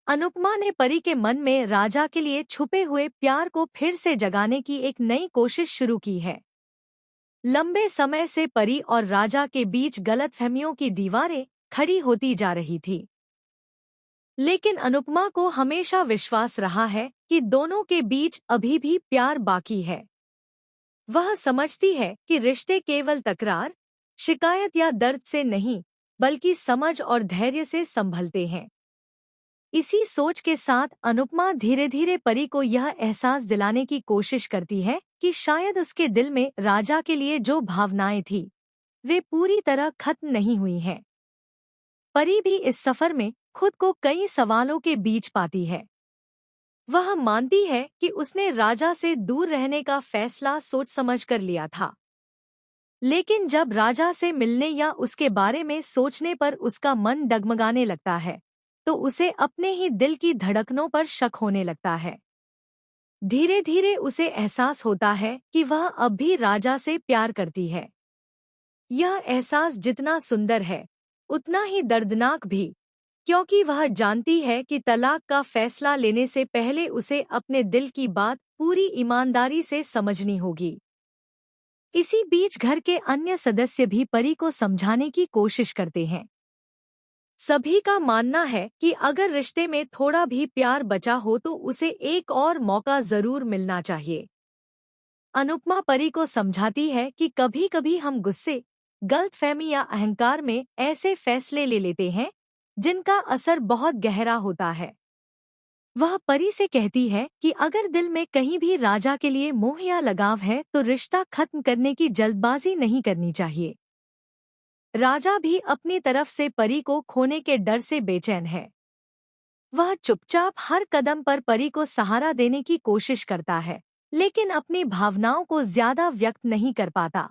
अनुपमा ने परी के मन में राजा के लिए छुपे हुए प्यार को फिर से जगाने की एक नई कोशिश शुरू की है। लंबे समय से परी और राजा के बीच गलतफहमियों की दीवारें खड़ी होती जा रही थी। लेकिन अनुपमा को हमेशा विश्वास रहा है कि दोनों के बीच अभी भी प्यार बाकी है। वह समझती है कि रिश्ते केवल तकरार, शिकायत या दर्द से नहीं, बल्कि समझ और धैर्य से संभलते हैं। इसी सोच के साथ अनुपमा धीरे धीरे परी को यह एहसास दिलाने की कोशिश करती है कि शायद उसके दिल में राजा के लिए जो भावनाएं थी, वे पूरी तरह खत्म नहीं हुई हैं। परी भी इस सफर में खुद को कई सवालों के बीच पाती है। वह मानती है कि उसने राजा से दूर रहने का फैसला सोच समझ कर लिया था। लेकिन जब राजा से मिलने या उसके बारे में सोचने पर उसका मन डगमगाने लगता है, तो उसे अपने ही दिल की धड़कनों पर शक होने लगता है। धीरे धीरे उसे एहसास होता है कि वह अब भी राजा से प्यार करती है। यह एहसास जितना सुंदर है, उतना ही दर्दनाक भी, क्योंकि वह जानती है कि तलाक का फैसला लेने से पहले उसे अपने दिल की बात पूरी ईमानदारी से समझनी होगी। इसी बीच घर के अन्य सदस्य भी परी को समझाने की कोशिश करते हैं। सभी का मानना है कि अगर रिश्ते में थोड़ा भी प्यार बचा हो तो उसे एक और मौका जरूर मिलना चाहिए। अनुपमा परी को समझाती है कि कभी कभी हम गुस्से, गलतफहमी या अहंकार में ऐसे फैसले ले लेते हैं जिनका असर बहुत गहरा होता है। वह परी से कहती है कि अगर दिल में कहीं भी राजा के लिए मोह या लगाव है तो रिश्ता खत्म करने की जल्दबाजी नहीं करनी चाहिए। राजा भी अपनी तरफ से परी को खोने के डर से बेचैन है। वह चुपचाप हर कदम पर परी को सहारा देने की कोशिश करता है, लेकिन अपनी भावनाओं को ज्यादा व्यक्त नहीं कर पाता।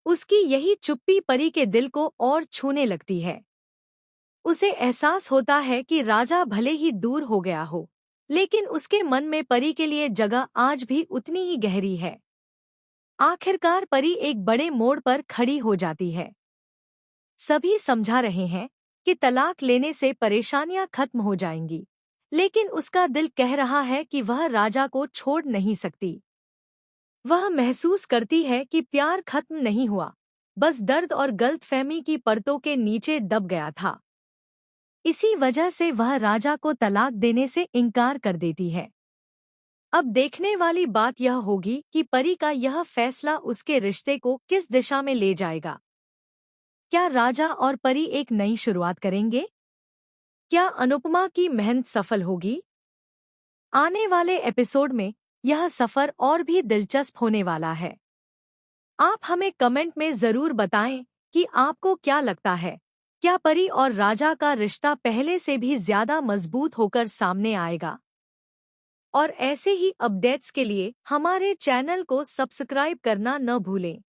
उसकी यही चुप्पी परी के दिल को और छूने लगती है। उसे एहसास होता है कि राजा भले ही दूर हो गया हो, लेकिन उसके मन में परी के लिए जगह आज भी उतनी ही गहरी है। आखिरकार परी एक बड़े मोड़ पर खड़ी हो जाती है। सभी समझा रहे हैं कि तलाक लेने से परेशानियां खत्म हो जाएंगी, लेकिन उसका दिल कह रहा है कि वह राजा को छोड़ नहीं सकती। वह महसूस करती है कि प्यार खत्म नहीं हुआ, बस दर्द और गलतफहमी की परतों के नीचे दब गया था। इसी वजह से वह राजा को तलाक देने से इनकार कर देती है। अब देखने वाली बात यह होगी कि परी का यह फैसला उसके रिश्ते को किस दिशा में ले जाएगा। क्या राजा और परी एक नई शुरुआत करेंगे? क्या अनुपमा की मेहनत सफल होगी? आने वाले एपिसोड में यह सफर और भी दिलचस्प होने वाला है। आप हमें कमेंट में जरूर बताएं कि आपको क्या लगता है, क्या परी और राजा का रिश्ता पहले से भी ज्यादा मजबूत होकर सामने आएगा? और ऐसे ही अपडेट्स के लिए हमारे चैनल को सब्सक्राइब करना न भूलें।